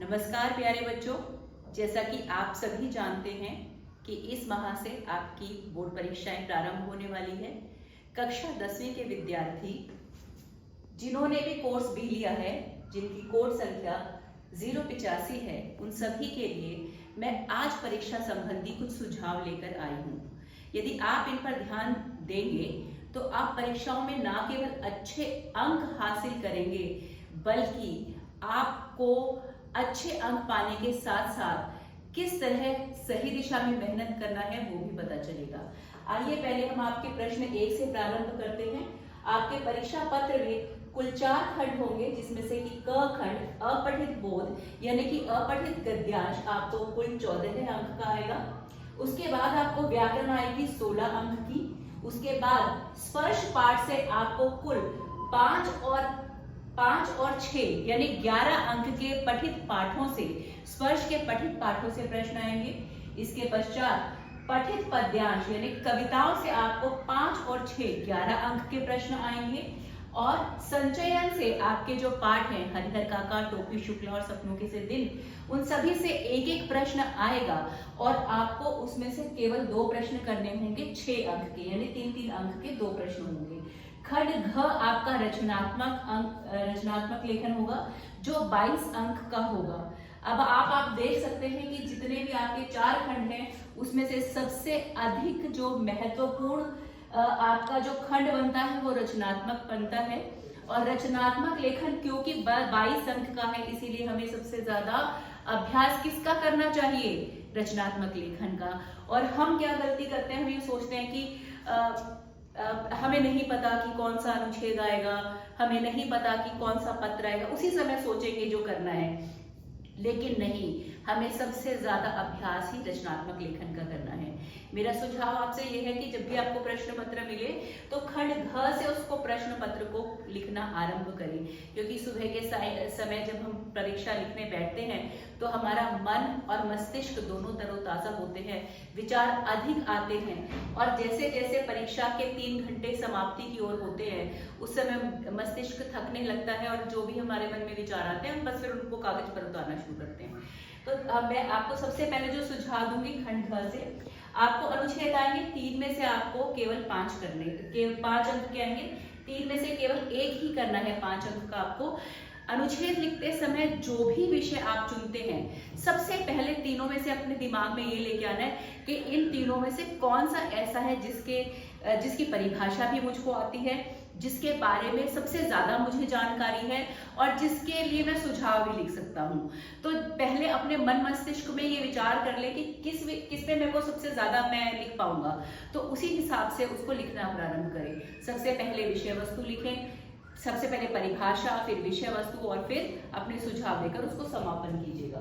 नमस्कार प्यारे बच्चों, जैसा कि आप सभी जानते हैं कि इस माह से आपकी बोर्ड परीक्षाएं प्रारंभ होने वाली है। कक्षा 10वीं के विद्यार्थी जिन्होंने भी कोर्स बी लिया है, जिनकी कोड संख्या 085 है, उन सभी के लिए मैं आज परीक्षा संबंधी कुछ सुझाव लेकर आई हूँ। यदि आप इन पर ध्यान देंगे तो आप परीक्षाओं में न केवल अच्छे अंक हासिल करेंगे, बल्कि आपको अच्छे अंक पाने के साथ साथ किस तरह सही दिशा में मेहनत करना है वो भी पता चलेगा। आइए पहले हम आपके प्रश्न 1 से प्रारंभ करते हैं। आपके परीक्षा पत्र में कुल 4 खंड होंगे, जिसमें से कि क खंड अपठित बोध यानी कि अपठित गद्यांश आपको कुल 14 अंक का आएगा। उसके बाद आपको व्याकरण आएगी 16 अंक की। उसके बाद स्पर्श पाठ से आपको कुल 5 और 6 यानी 11 अंक के पठित पाठों से, स्पर्श के पठित पाठों से प्रश्न आएंगे। इसके पश्चात पठित पद्यांश यानी कविताओं से आपको 5 और 6 11 अंक के प्रश्न आएंगे। और संचयन से आपके जो पाठ हैं, हरिहर काका, टोपी शुक्ला और सपनों के से दिन, उन सभी से एक एक प्रश्न आएगा और आपको उसमें से केवल 2 प्रश्न करने होंगे 6 अंक के, यानी 3-3 अंक के 2 प्रश्न होंगे। खंड घ आपका रचनात्मक लेखन होगा, जो 22 अंक का होगा। अब आप देख सकते हैं कि जितने भी आपके 4 खंड हैं, उसमें से सबसे अधिक जो महत्वपूर्ण आपका जो खंड बनता है वो रचनात्मक बनता है। और रचनात्मक लेखन क्योंकि 22 अंक का है, इसीलिए हमें सबसे ज्यादा अभ्यास किसका करना चाहिए? रचनात्मक लेखन का। और हम क्या गलती करते हैं, हम ये सोचते हैं कि हमें नहीं पता कि कौन सा अनुच्छेद आएगा, हमें नहीं पता कि कौन सा पत्र आएगा, उसी समय सोचेंगे जो करना है। लेकिन नहीं, हमें सबसे ज्यादा अभ्यास ही रचनात्मक लेखन का करना है। मेरा सुझाव आपसे यह है कि जब भी आपको प्रश्न पत्र मिले तो खंड घ से उसको प्रश्न पत्र को लिखना आरंभ करें, क्योंकि सुबह के समय जब हम परीक्षा लिखने बैठते हैं तो हमारा मन और मस्तिष्क दोनों तरोताजा होते हैं, विचार अधिक आते हैं। और जैसे जैसे परीक्षा के 3 घंटे समाप्ति की ओर होते हैं, उस समय मस्तिष्क थकने लगता है और जो भी हमारे मन में विचार आते हैं हम बस फिर उनको कागज पर उतारना शुरू करते हैं। तो मैं आपको सबसे पहले जो सुझाव दूंगी, खंड घ से आपको अनुच्छेद आएंगे, 3 में से आपको केवल 5 करने, केवल 5 अंक के आएंगे। 3 में से केवल 1 ही करना है 5 अंक का आपको। अनुच्छेद लिखते समय जो भी विषय आप चुनते हैं, सबसे पहले तीनों में से अपने दिमाग में ये लेके आना है कि इन तीनों में से कौन सा ऐसा है जिसकी परिभाषा भी मुझको आती है, जिसके बारे में सबसे ज्यादा मुझे जानकारी है और जिसके लिए मैं सुझाव भी लिख सकता हूँ। तो पहले अपने मन मस्तिष्क में ये विचार कर ले कि किस पे मेरे को सबसे ज्यादा मैं लिख पाऊंगा, तो उसी हिसाब से उसको लिखना प्रारंभ करें। सबसे पहले विषय वस्तु लिखें, सबसे पहले परिभाषा, फिर विषय वस्तु और फिर अपने सुझाव देकर उसको समापन कीजिएगा।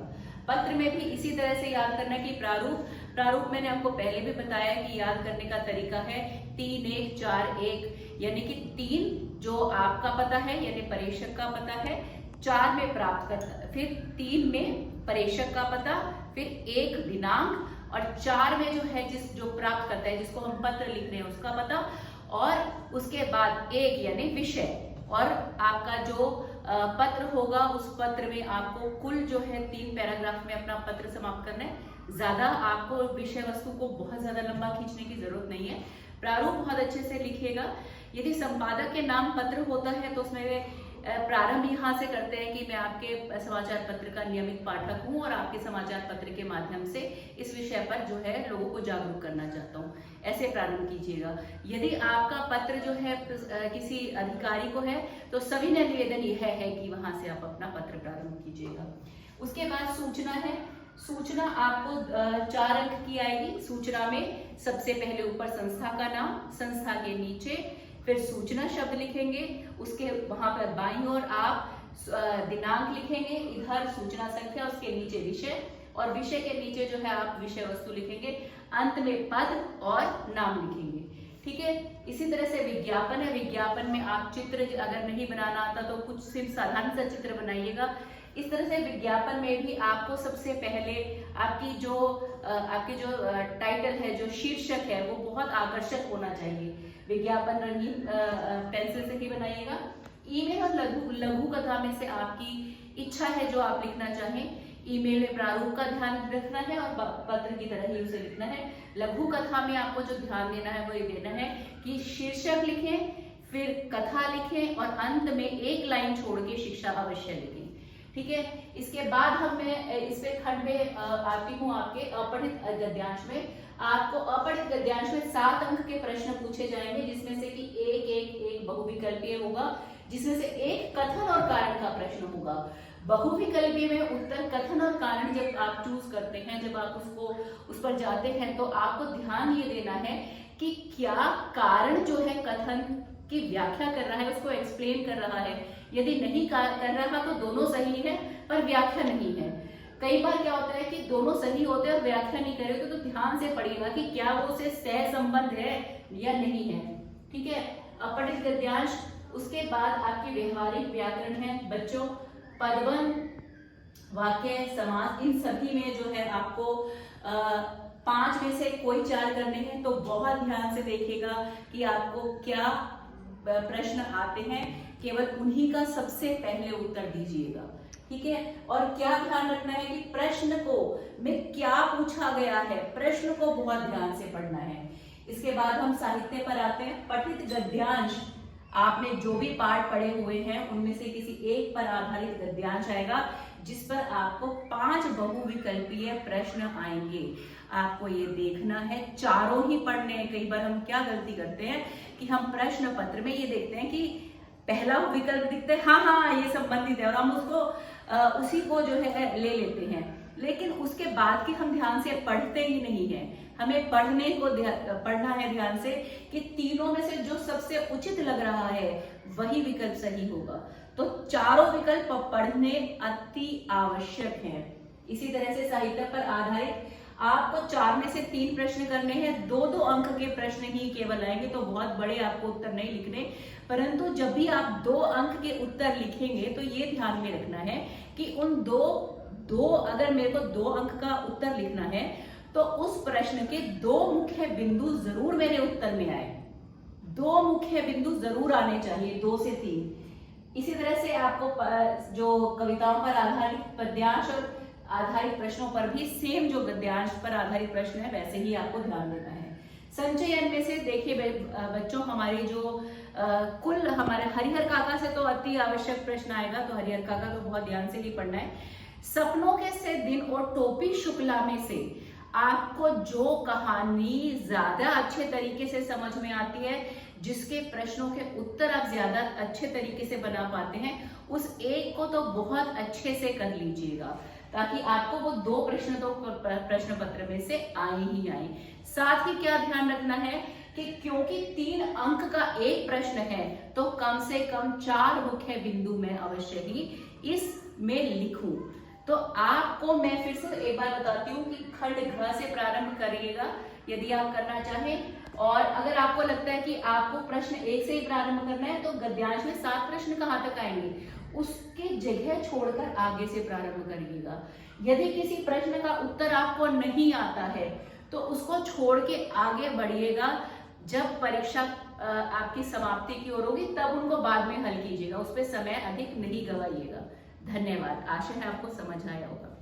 पत्र में भी इसी तरह से याद करना कि प्रारूप मैंने आपको पहले भी बताया कि याद करने का तरीका है 3-1-4-1, यानी कि 3 जो आपका पता है यानी परीक्षक का पता है, 4 में प्राप्तकर्ता, फिर 3 में परीक्षक का पता, फिर 1 दिनांक और 4 में जो है जो प्राप्त करता है, जिसको हम पत्र लिख रहे हैं उसका पता, और उसके बाद 1 यानी विषय। और आपका जो पत्र होगा उस पत्र में आपको कुल जो है 3 पैराग्राफ में अपना पत्र समाप्त करना है। ज्यादा आपको विषय वस्तु को बहुत ज्यादा लंबा खींचने की जरूरत नहीं है, प्रारूप बहुत अच्छे से लिखिएगा। यदि संपादक के नाम पत्र होता है तो उसमें प्रारंभ यहाँ से करते हैं कि मैं आपके समाचार पत्र का नियमित पाठक हूँ और आपके समाचार पत्र के माध्यम से इस विषय पर जो है लोगों को जागरूक करना चाहता हूँ, ऐसे प्रारंभ कीजिएगा। यदि आपका पत्र जो है किसी अधिकारी को है तो सविनय निवेदन यह है कि वहां से आप अपना पत्र प्रारंभ कीजिएगा। उसके बाद सूचना है। सूचना आपको 4 अंक की आएगी। सूचना में सबसे पहले ऊपर संस्था का नाम, संस्था के नीचे फिर सूचना शब्द लिखेंगे, उसके वहां पर बाईं ओर आप दिनांक लिखेंगे, इधर सूचना संख्या, उसके नीचे विषय और विषय के नीचे जो है आप विषय वस्तु लिखेंगे, अंत में पद और नाम लिखेंगे। ठीक है। इसी तरह से विज्ञापन है। विज्ञापन में आप चित्र अगर नहीं बनाना आता तो कुछ सिर्फ साधारण सा चित्र बनाइएगा। इस तरह से विज्ञापन में भी आपको सबसे पहले आपके जो टाइटल है, जो शीर्षक है, वो बहुत आकर्षक होना चाहिए। विज्ञापन रंगीन पेंसिल से ही बनाइएगा। ईमेल और लघु कथा में से आपकी इच्छा है जो आप लिखना चाहें। ईमेल में प्रारूप का ध्यान रखना है और पत्र की तरह ही उसे लिखना है। लघु कथा में आपको जो ध्यान देना है वो ये देना है कि शीर्षक लिखें, फिर कथा लिखें और अंत में एक लाइन छोड़ के शिक्षा अवश्य लिखें। ठीक है, इसके बाद मैं इस पे खंड में आती हूँ आपके अपठित गद्यांश में। आपको अपठित गद्यांश में 7 अंक के प्रश्न पूछे जाएंगे, जिसमें से कि एक बहुविकल्पीय होगा, जिसमें से एक कथन और कारण का प्रश्न होगा। बहुविकल्पीय में उत्तर कथन और कारण जब आप चूज करते हैं, जब आप उस पर जाते हैं, तो आपको ध्यान ये देना है कि क्या कारण जो है कथन की व्याख्या कर रहा है, उसको एक्सप्लेन कर रहा है। यदि नहीं कर रहा तो दोनों सही है पर व्याख्या नहीं है। कई बार क्या होता है कि दोनों सही होते हैं और व्याख्या नहीं कर रहे, तो ध्यान से पढ़िएगा कि क्या वो से सह संबंध है या नहीं है। ठीक है, अपठित गद्यांश। उसके बाद आपकी व्यवहारिक व्याकरण है बच्चों, पदबंध, वाक्य, समास, इन सभी में जो है आपको 5 में से कोई 4 करने हैं। तो बहुत ध्यान से देखिएगा कि आपको क्या प्रश्न आते हैं, केवल उन्हीं का सबसे पहले उत्तर दीजिएगा। ठीक है, और क्या ध्यान रखना है कि प्रश्न को में क्या पूछा गया है, प्रश्न को बहुत ध्यान से पढ़ना है। इसके बाद हम साहित्य पर आते हैं। पठित गद्यांश, आपने जो भी पाठ पढ़े हुए हैं उनमें से किसी एक पर आधारित गद्यांश आएगा, जिस पर आपको 5 बहुविकल्पीय प्रश्न आएंगे। आपको ये देखना है, चारों ही पढ़ने हैं। कई बार हम क्या गलती करते हैं कि हम प्रश्न पत्र में ये देखते हैं कि पहला विकल्प दिखते हैं, हाँ ये संबंधित है, और हम उसको उसी को जो है ले लेते हैं, लेकिन उसके बाद की हम ध्यान से पढ़ते ही नहीं है। हमें पढ़ना है ध्यान से कि तीनों में से जो सबसे उचित लग रहा है वही विकल्प सही होगा। तो चारों विकल्प पढ़ने अति आवश्यक है। इसी तरह से साहित्य पर आधारित आपको 4 में से 3 प्रश्न करने हैं। 2-2 अंक के प्रश्न ही केवल आएंगे, तो बहुत बड़े आपको उत्तर नहीं लिखने, परंतु जब भी आप 2 अंक के उत्तर लिखेंगे तो ये ध्यान में रखना है कि उन दो अगर मेरे को 2 अंक का उत्तर लिखना है तो उस प्रश्न के 2 मुख्य बिंदु जरूर मेरे उत्तर में आए। 2 मुख्य बिंदु जरूर आने चाहिए, 2 से 3। इसी तरह से आपको जो कविताओं पर आधारित पद्यांश और आधारित प्रश्नों पर भी सेम जो गद्यांश पर आधारित प्रश्न है वैसे ही आपको ध्यान देना है। संचयन में से देखिए बच्चों, हमारे जो कुल हमारे हरिहर काका से तो अति आवश्यक प्रश्न आएगा, तो हरिहर काका तो बहुत ध्यान से ही पढ़ना है। सपनों के से दिन और टोपी शुक्ला में से आपको जो कहानी ज्यादा अच्छे तरीके से समझ में आती है, जिसके प्रश्नों के उत्तर आप ज्यादा अच्छे तरीके से बना पाते हैं, उस एक को तो बहुत अच्छे से कर लीजिएगा, ताकि आपको वो 2 प्रश्न तो प्रश्न पत्र में से आए ही आए। साथ ही क्या ध्यान रखना है कि क्योंकि 3 अंक का एक प्रश्न है, तो कम से कम 4 मुख्य बिंदु मैं अवश्य ही इसमें लिखूं। तो आपको मैं फिर से एक बार बताती हूँ कि खंड घ से प्रारंभ करिएगा यदि आप करना चाहें, और अगर आपको लगता है कि आपको प्रश्न 1 से ही प्रारंभ करना है, तो गद्यांश में 7 प्रश्न कहाँ तक आएंगे, उसके जगह छोड़कर आगे से प्रारंभ करिएगा। यदि किसी प्रश्न का उत्तर आपको नहीं आता है तो उसको छोड़ के आगे बढ़िएगा। जब परीक्षा आपकी समाप्ति की ओर होगी तब उनको बाद में हल कीजिएगा, उस पर समय अधिक नहीं गवाइएगा। धन्यवाद। आशा है आपको समझ आया होगा।